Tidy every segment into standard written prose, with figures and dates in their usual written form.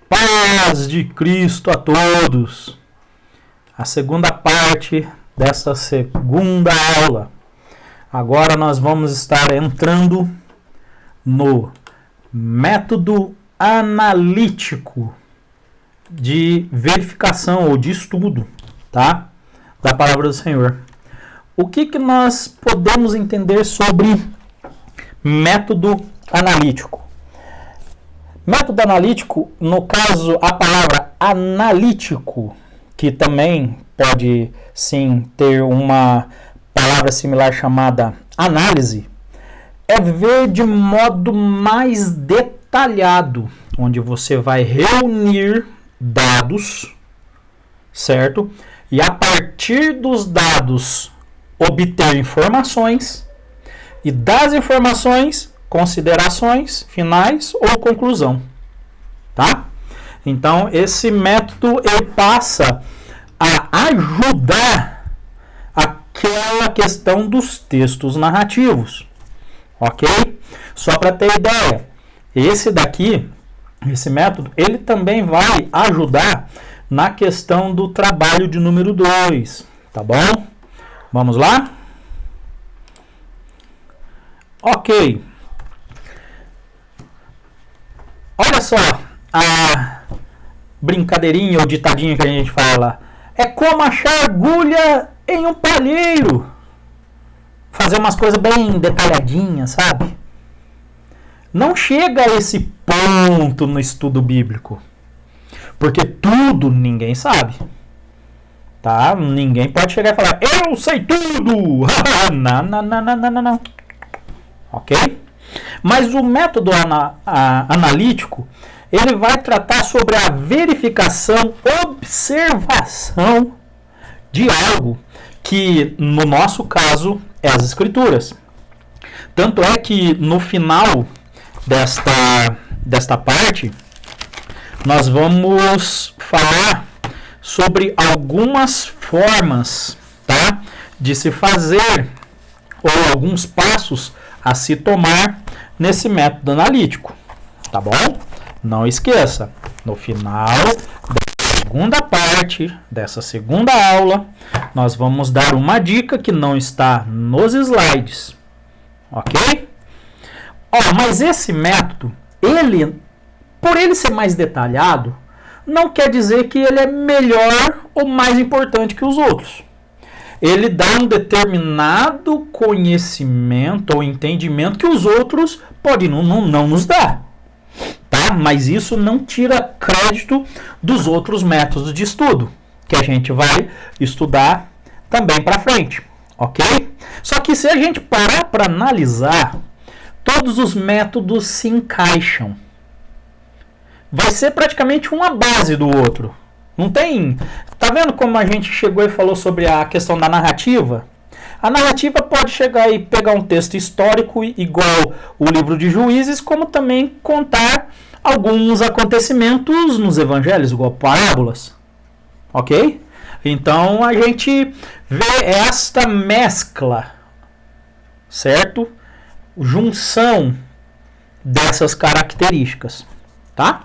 Paz de Cristo a todos. A segunda parte dessa segunda aula. Agora nós vamos estar entrando no método analítico de verificação ou de estudo, tá? Da palavra do Senhor. O que nós podemos entender sobre método analítico? Método analítico, no caso, a palavra analítico, que também pode sim ter uma palavra similar chamada análise, é ver de modo mais detalhado, onde você vai reunir dados, certo? E a partir dos dados obter informações e das informações considerações finais ou conclusão, tá? Então esse método ele passa a ajudar aquela questão dos textos narrativos, ok? Só para ter ideia, esse método, ele também vai ajudar na questão do trabalho de número 2, tá bom? Vamos lá? Ok. Olha só a brincadeirinha ou ditadinha que a gente fala. É como achar agulha em um palheiro. Fazer umas coisas bem detalhadinhas, sabe? Não chega a esse ponto no estudo bíblico. Porque tudo ninguém sabe. Tá? Ninguém pode chegar e falar, eu sei tudo! Não. Ok? Mas o método analítico, ele vai tratar sobre a verificação, observação de algo que, no nosso caso, é as Escrituras. Tanto é que, no final desta parte, nós vamos falar sobre algumas formas, tá, de se fazer, ou alguns passos a se tomar nesse método analítico, tá bom? Não esqueça, no final da segunda parte dessa segunda aula, nós vamos dar uma dica que não está nos slides, ok? Mas esse método, por ele ser mais detalhado, não quer dizer que ele é melhor ou mais importante que os outros. Ele dá um determinado conhecimento ou entendimento que os outros podem não nos dar. Tá? Mas isso não tira crédito dos outros métodos de estudo, que a gente vai estudar também para frente. Ok? Só que se a gente parar para analisar, todos os métodos se encaixam. Vai ser praticamente uma base do outro. Não tem... Tá vendo como a gente chegou e falou sobre a questão da narrativa? A narrativa pode chegar e pegar um texto histórico igual o livro de Juízes, como também contar alguns acontecimentos nos evangelhos, igual parábolas. Ok? Então a gente vê esta mescla, certo? Junção dessas características, tá?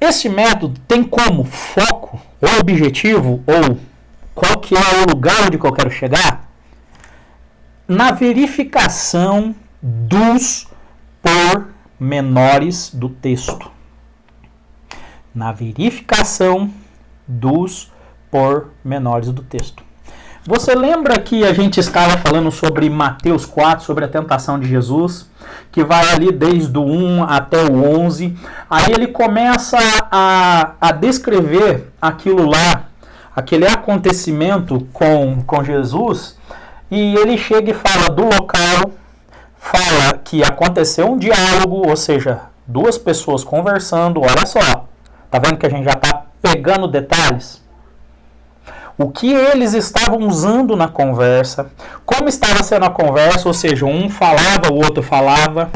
Esse método tem como foco, ou objetivo, ou qual que é o lugar onde eu quero chegar? Na verificação dos pormenores do texto. Na verificação dos pormenores do texto. Você lembra que a gente estava falando sobre Mateus 4, sobre a tentação de Jesus, que vai ali desde o 1 até o 11. Aí ele começa a descrever aquilo lá, aquele acontecimento com Jesus, e ele chega e fala do local, fala que aconteceu um diálogo, ou seja, duas pessoas conversando. Olha só, tá vendo que a gente já está pegando detalhes? O que eles estavam usando na conversa, como estava sendo a conversa, ou seja, um falava, o outro falava,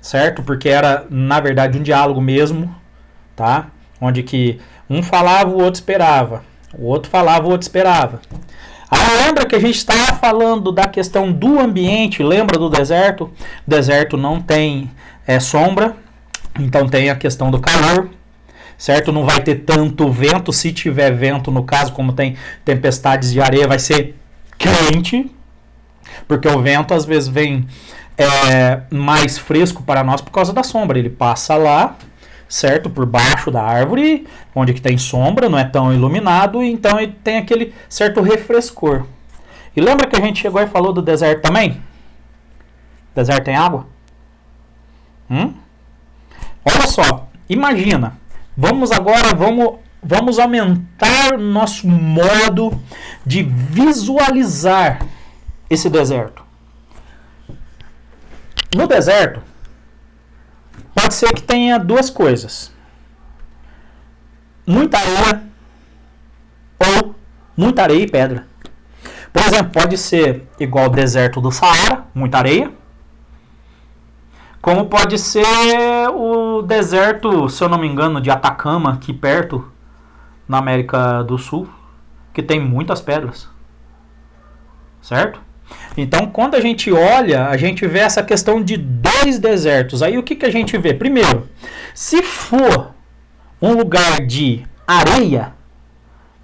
certo? Porque era, na verdade, um diálogo mesmo, tá? Onde que um falava, o outro esperava. O outro falava, o outro esperava. Aí lembra que a gente estava falando da questão do ambiente, lembra do deserto? O deserto não tem sombra, Então tem a questão do calor, certo? Não vai ter tanto vento, se tiver vento, no caso, como tem tempestades de areia, vai ser quente, porque o vento às vezes vem mais fresco para nós por causa da sombra. Ele passa lá, certo? Por baixo da árvore, onde que tem sombra, não é tão iluminado, então ele tem aquele certo refrescor. E lembra que a gente chegou e falou do deserto também? Deserto tem água? Olha só, imagina. Vamos aumentar nosso modo de visualizar esse deserto. No deserto, pode ser que tenha duas coisas. Muita areia ou muita areia e pedra. Por exemplo, pode ser igual ao deserto do Saara, muita areia. Como pode ser o deserto, se eu não me engano, de Atacama, aqui perto, na América do Sul, que tem muitas pedras. Certo? Então, quando a gente olha, a gente vê essa questão de dois desertos. Aí o que a gente vê? Primeiro, se for um lugar de areia,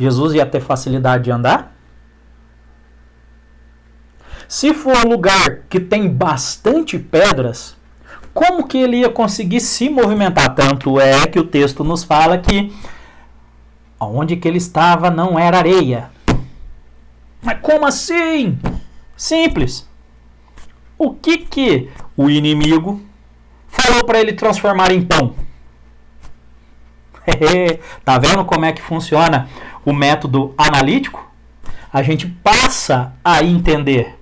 Jesus ia ter facilidade de andar. Se for um lugar que tem bastante pedras, como que ele ia conseguir se movimentar? Tanto é que o texto nos fala que onde que ele estava não era areia. Mas como assim? Simples. O que o inimigo falou para ele transformar em pão? Tá vendo como é que funciona o método analítico? A gente passa a entender,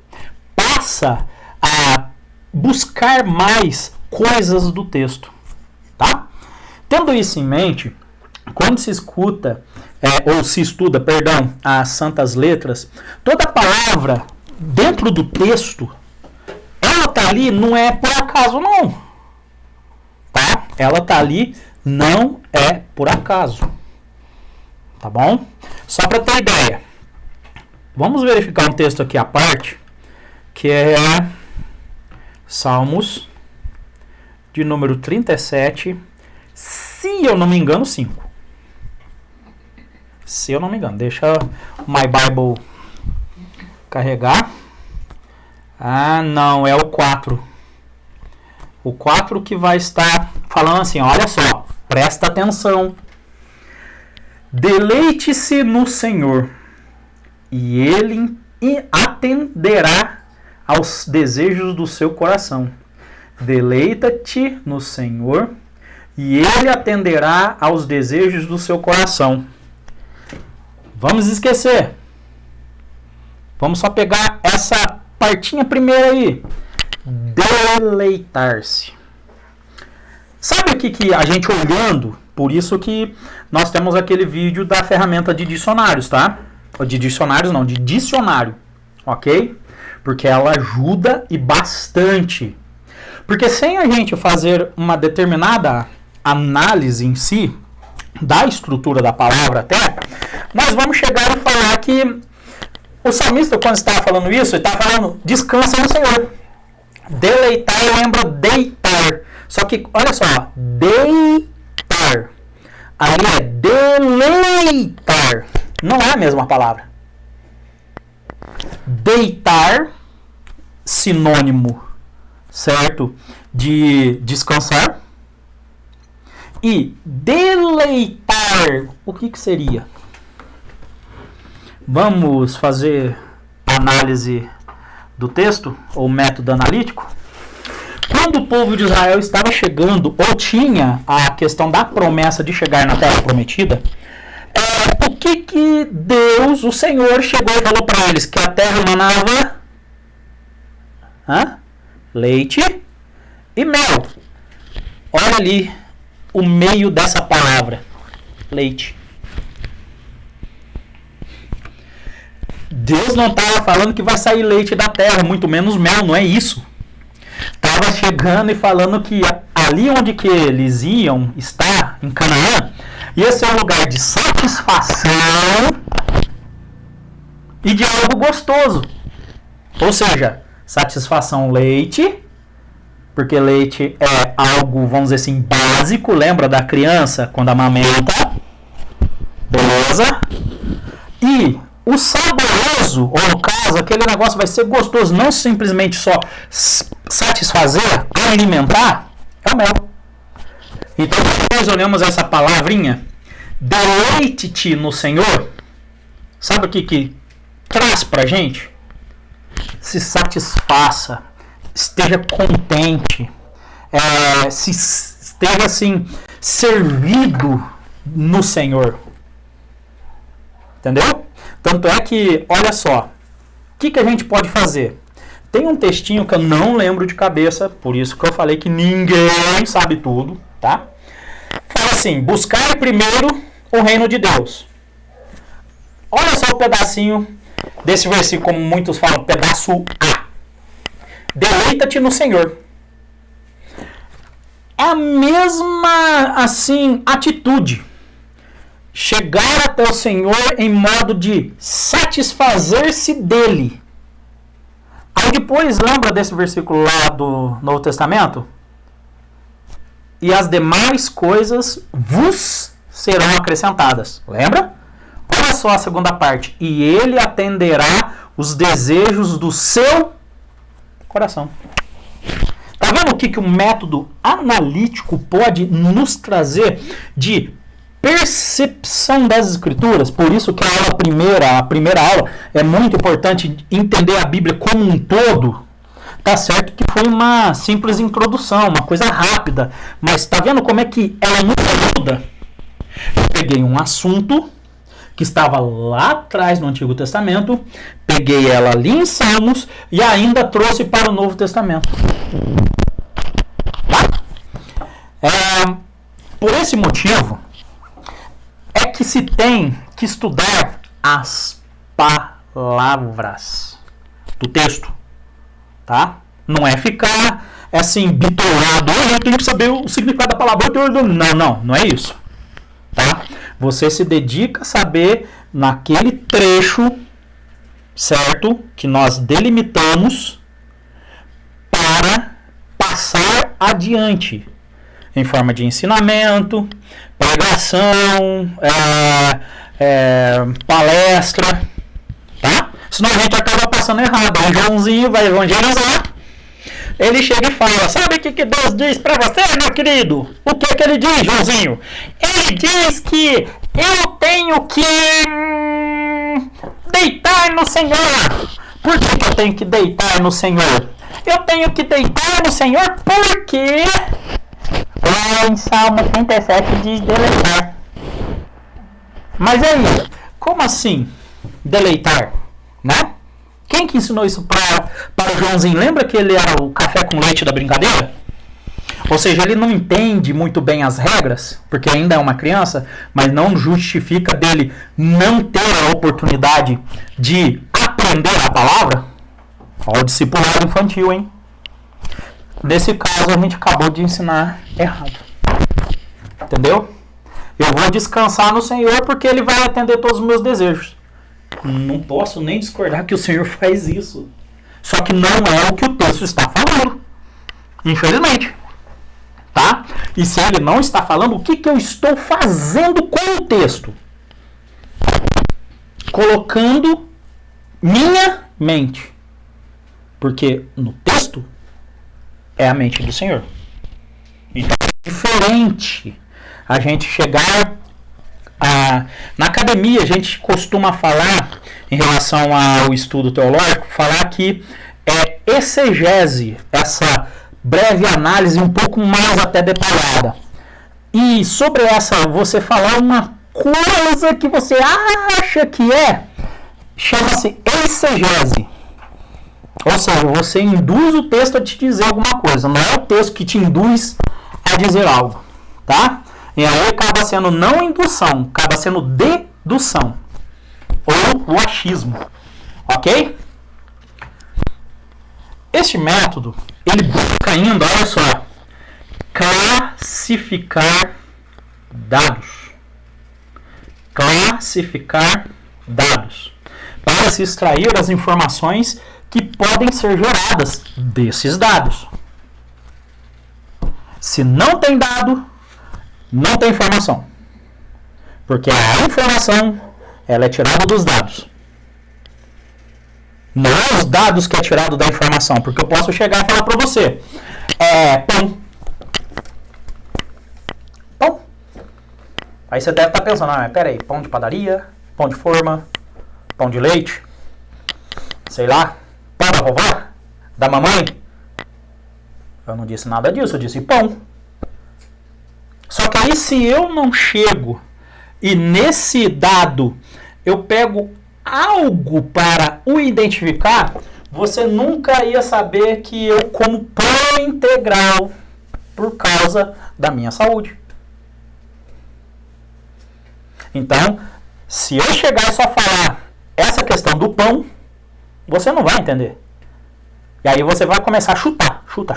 passa a buscar mais coisas do texto, tá? Tendo isso em mente, quando se escuta ou se estuda, perdão, as santas letras, toda palavra dentro do texto, ela tá ali não é por acaso não, tá? Ela tá ali não é por acaso, tá bom? Só para ter ideia, vamos verificar um texto aqui à parte, que é Salmos de número 37, se eu não me engano, 5. Se eu não me engano, deixa o My Bible carregar. Ah, não, é o 4. O 4 que vai estar falando assim, olha só, presta atenção. Deleite-se no Senhor, e Ele atenderá aos desejos do seu coração. Deleita-te no Senhor, e Ele atenderá aos desejos do seu coração. Vamos esquecer. Vamos só pegar essa partinha primeiro aí. Deleitar-se. Sabe o que a gente olhando? Por isso que nós temos aquele vídeo da ferramenta de dicionários, tá? De dicionários não, de dicionário. Ok? Porque ela ajuda e bastante. Porque sem a gente fazer uma determinada análise em si, da estrutura da palavra até, nós vamos chegar e falar que o salmista, quando está falando isso, ele está falando descansa no Senhor. Deleitar lembra deitar. Só que, olha só, deitar. Ali é deleitar. Não é a mesma palavra. Deitar, sinônimo, certo? De descansar. E deleitar, o que seria? Vamos fazer análise do texto, ou método analítico? Quando o povo de Israel estava chegando, ou tinha a questão da promessa de chegar na Terra Prometida, o que Deus, o Senhor, chegou e falou para eles? Que a terra manava leite e mel. Olha ali o meio dessa palavra, leite. Deus não estava falando que vai sair leite da terra, muito menos mel, não é isso. Estava chegando e falando que ali onde que eles iam estar, em Canaã, ia ser um lugar de satisfação e de algo gostoso. Ou seja, satisfação leite porque leite é algo, vamos dizer assim, básico. Lembra da criança quando amamenta? Beleza? E o saboroso, ou no caso, aquele negócio vai ser gostoso, não simplesmente só satisfazer, alimentar, é o mel. Então, quando nós olhamos essa palavrinha, deleite-te no Senhor, sabe o que traz pra gente? Se satisfaça, esteja contente, se esteja assim, servido no Senhor. Entendeu? Tanto é que, olha só, o que a gente pode fazer? Tem um textinho que eu não lembro de cabeça, por isso que eu falei que ninguém sabe tudo, tá? Fala assim, buscar primeiro o reino de Deus. Olha só o pedacinho desse versículo, como muitos falam, pedaço A. Deleita-te no Senhor. É a mesma, assim, atitude. Chegar até o Senhor em modo de satisfazer-se dele. Aí depois, lembra desse versículo lá do Novo Testamento? E as demais coisas vos serão acrescentadas. Lembra? Olha só a segunda parte. E ele atenderá os desejos do seu coração. Tá vendo o que o método analítico pode nos trazer de percepção das Escrituras? Por isso que a primeira aula é muito importante entender a Bíblia como um todo. Tá certo que foi uma simples introdução, uma coisa rápida, mas tá vendo como é que ela nos ajuda? Eu peguei um assunto que estava lá atrás no Antigo Testamento, peguei ela ali em Salmos e ainda trouxe para o Novo Testamento. Tá? Por esse motivo, é que se tem que estudar as palavras do texto, tá? Não é ficar assim, bitolado, eu tenho que saber o significado da palavra. Não é isso, tá? Você se dedica a saber naquele trecho, certo? Que nós delimitamos para passar adiante em forma de ensinamento, pregação, palestra, tá? Senão a gente acaba passando errado. O Joãozinho vai evangelizar, ele chega e fala, sabe o que Deus diz pra você, meu querido? O que ele diz, Joãozinho? Ele diz que eu tenho que deitar no Senhor. Por que eu tenho que deitar no Senhor? Eu tenho que deitar no Senhor porque lá em Salmo 37 diz deleitar. Mas aí, como assim deleitar? Né? Quem que ensinou isso para o Joãozinho? Lembra que ele era o café com leite da brincadeira? Ou seja, ele não entende muito bem as regras, porque ainda é uma criança, mas não justifica dele não ter a oportunidade de aprender a palavra. Olha o discipulado infantil, hein? Nesse caso, a gente acabou de ensinar errado. Entendeu? Eu vou descansar no Senhor porque Ele vai atender todos os meus desejos. Não posso nem discordar que o Senhor faz isso. Só que não é o que o texto está falando. Infelizmente. Tá? E se ele não está falando, o que eu estou fazendo com o texto? Colocando minha mente. Porque no texto é a mente do Senhor. Então é diferente a gente chegar na academia. A gente costuma falar, em relação ao estudo teológico, falar que é exegese, essa breve análise um pouco mais até detalhada. E sobre essa, você falar uma coisa que você acha que chama-se exegese. Ou seja, você induz o texto a te dizer alguma coisa. Não é o texto que te induz a dizer algo. Tá? E aí acaba sendo não indução, acaba sendo dedução. Ou o achismo. Ok? Este método, ele busca ainda, olha só, classificar dados. Classificar dados. Para se extrair as informações que podem ser geradas desses dados. Se não tem dado, não tem informação. Porque a informação, ela é tirada dos dados. Não é os dados que é tirado da informação. Porque eu posso chegar e falar para você. Pão. Pão. Aí você deve estar pensando, mas peraí, pão de padaria, pão de forma, pão de leite, sei lá, pão da vovó, da mamãe. Eu não disse nada disso, eu disse pão. Só que aí se eu não chego e nesse dado eu pego algo para o identificar, você nunca ia saber que eu como pão integral por causa da minha saúde. Então, se eu chegar e só falar essa questão do pão, você não vai entender. E aí você vai começar a chutar. Chuta.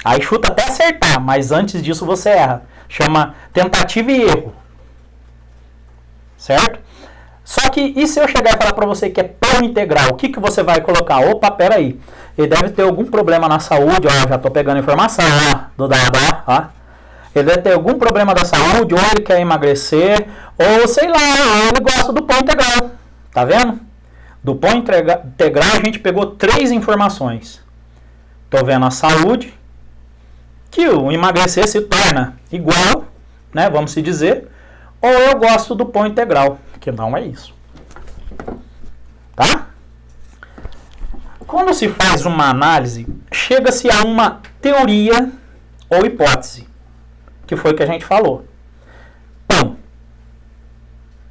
Aí chuta até acertar, mas antes disso você erra. Chama tentativa e erro. Certo? Só que, e se eu chegar e falar para você que é pão integral, o que você vai colocar? Opa, peraí. Ele deve ter algum problema na saúde, ó, já tô pegando informação, ó, do dado, ó. Ele deve ter algum problema da saúde, ou ele quer emagrecer, ou sei lá, ele gosta do pão integral. Tá vendo? Do pão integral a gente pegou 3 informações. Tô vendo a saúde, que o emagrecer se torna igual, né, vamos se dizer, ou eu gosto do pão integral, que não é isso. Tá? Quando se faz uma análise, chega-se a uma teoria ou hipótese, que foi o que a gente falou. Pão.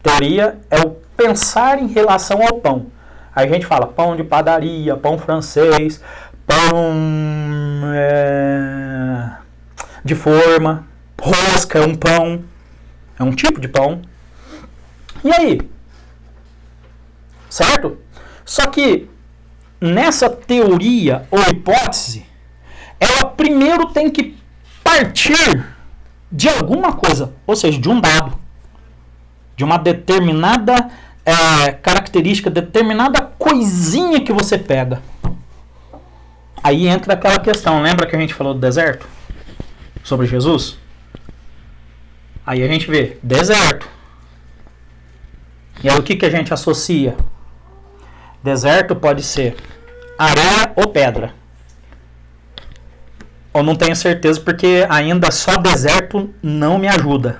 Teoria é o pensar em relação ao pão. Aí a gente fala pão de padaria, pão francês, pão de forma, rosca é um pão, é um tipo de pão. E aí? Certo? Só que nessa teoria ou hipótese, ela primeiro tem que partir de alguma coisa, ou seja, de um dado, de uma determinada característica, determinada coisinha que você pega. Aí entra aquela questão, lembra que a gente falou do deserto? Sobre Jesus? Aí a gente vê, deserto. E aí o que a gente associa? Deserto pode ser areia ou pedra. Eu não tenho certeza porque ainda só deserto não me ajuda.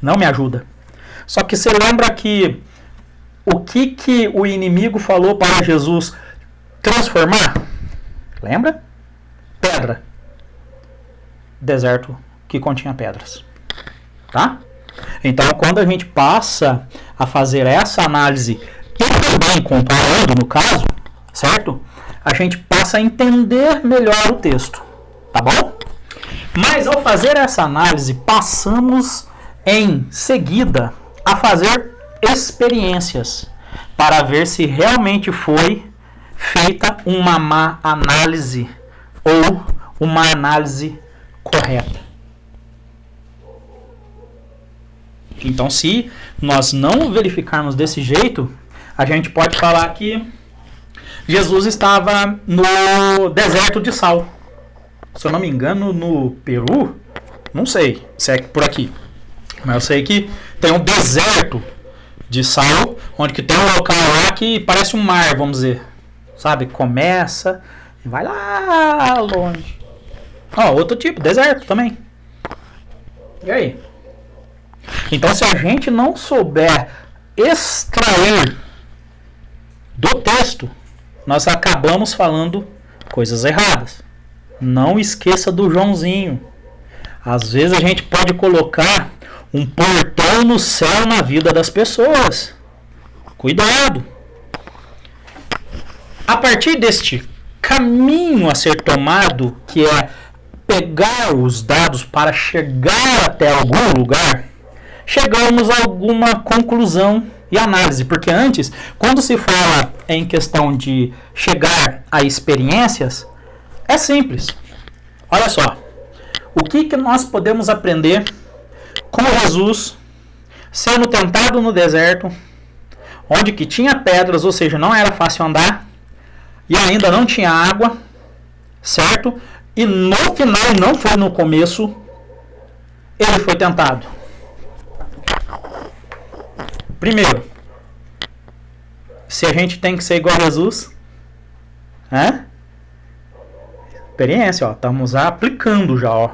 Não me ajuda. Só que você lembra que o que o inimigo falou para Jesus transformar? Lembra? Pedra. Deserto que continha pedras. Tá? Então, quando a gente passa a fazer essa análise e também comparando no caso, certo? A gente passa a entender melhor o texto. Tá bom? Mas ao fazer essa análise, passamos em seguida a fazer experiências para ver se realmente foi feita uma má análise ou uma análise correta. Então, se nós não verificarmos desse jeito, a gente pode falar que Jesus estava no deserto de sal. Se eu não me engano, no Peru, não sei se é por aqui, mas eu sei que tem um deserto de sal, onde que tem um local lá que parece um mar, vamos dizer. Sabe? Começa e vai lá longe. Outro tipo, deserto também. E aí? Então, se a gente não souber extrair do texto, nós acabamos falando coisas erradas. Não esqueça do Joãozinho. Às vezes a gente pode colocar um portão no céu na vida das pessoas. Cuidado! A partir deste caminho a ser tomado, que é pegar os dados para chegar até algum lugar, chegamos a alguma conclusão e análise. Porque antes, quando se fala em questão de chegar a experiências, é simples. Olha só, o que nós podemos aprender com Jesus sendo tentado no deserto, onde que tinha pedras, ou seja, não era fácil andar, e ainda não tinha água, certo? E no final, não foi no começo, ele foi tentado. Primeiro, se a gente tem que ser igual a Jesus, experiência, ó, estamos aplicando já, ó.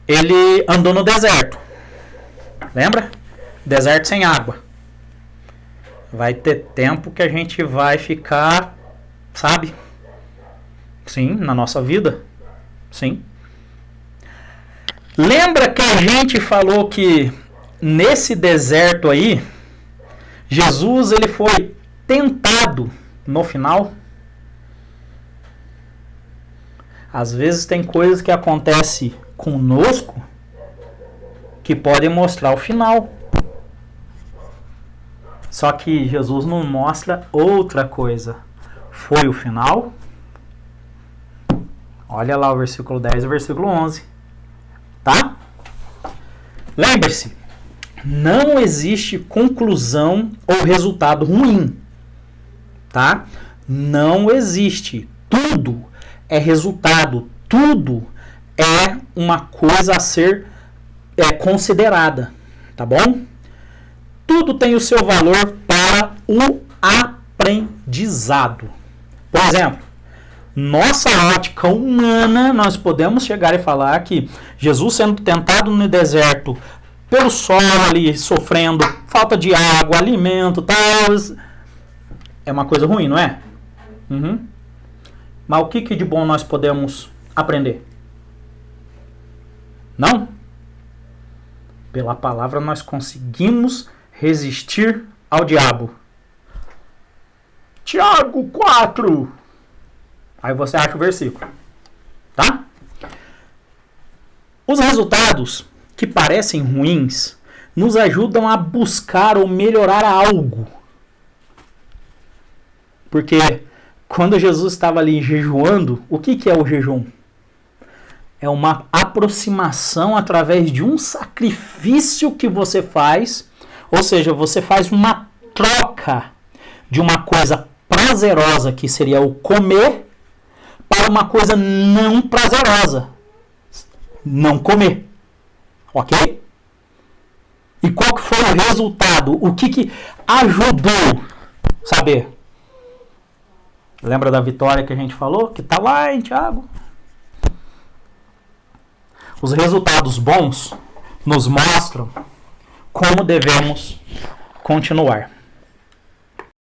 Ele andou no deserto, lembra? Deserto sem água. Vai ter tempo que a gente vai ficar, sabe? Sim, na nossa vida, sim. Lembra que a gente falou que nesse deserto aí, Jesus ele foi tentado no final? Às vezes tem coisas que acontecem conosco que podem mostrar o final. Só que Jesus não mostra outra coisa. Foi o final? Olha lá o versículo 10 e o versículo 11. Tá? Lembre-se, não existe conclusão ou resultado ruim. Tá? Não existe. Tudo é resultado. Tudo é uma coisa a ser considerada. Tá bom? Tudo tem o seu valor para o aprendizado. Por exemplo, nossa ótica humana, nós podemos chegar e falar que Jesus sendo tentado no deserto, pelo sol ali, sofrendo, falta de água, alimento, tal, é uma coisa ruim, não é? Mas o que de bom nós podemos aprender? Não? Pela palavra nós conseguimos resistir ao diabo. Tiago 4. Aí você acha o versículo. Tá? Os resultados que parecem ruins nos ajudam a buscar ou melhorar algo. Porque quando Jesus estava ali jejuando, o que é o jejum? É uma aproximação através de um sacrifício que você faz. Ou seja, você faz uma troca de uma coisa prazerosa, que seria o comer, para uma coisa não prazerosa, não comer. Ok? E qual que foi o resultado? O que ajudou? Saber? Lembra da vitória que a gente falou? Que está lá em Tiago? Os resultados bons nos mostram como devemos continuar.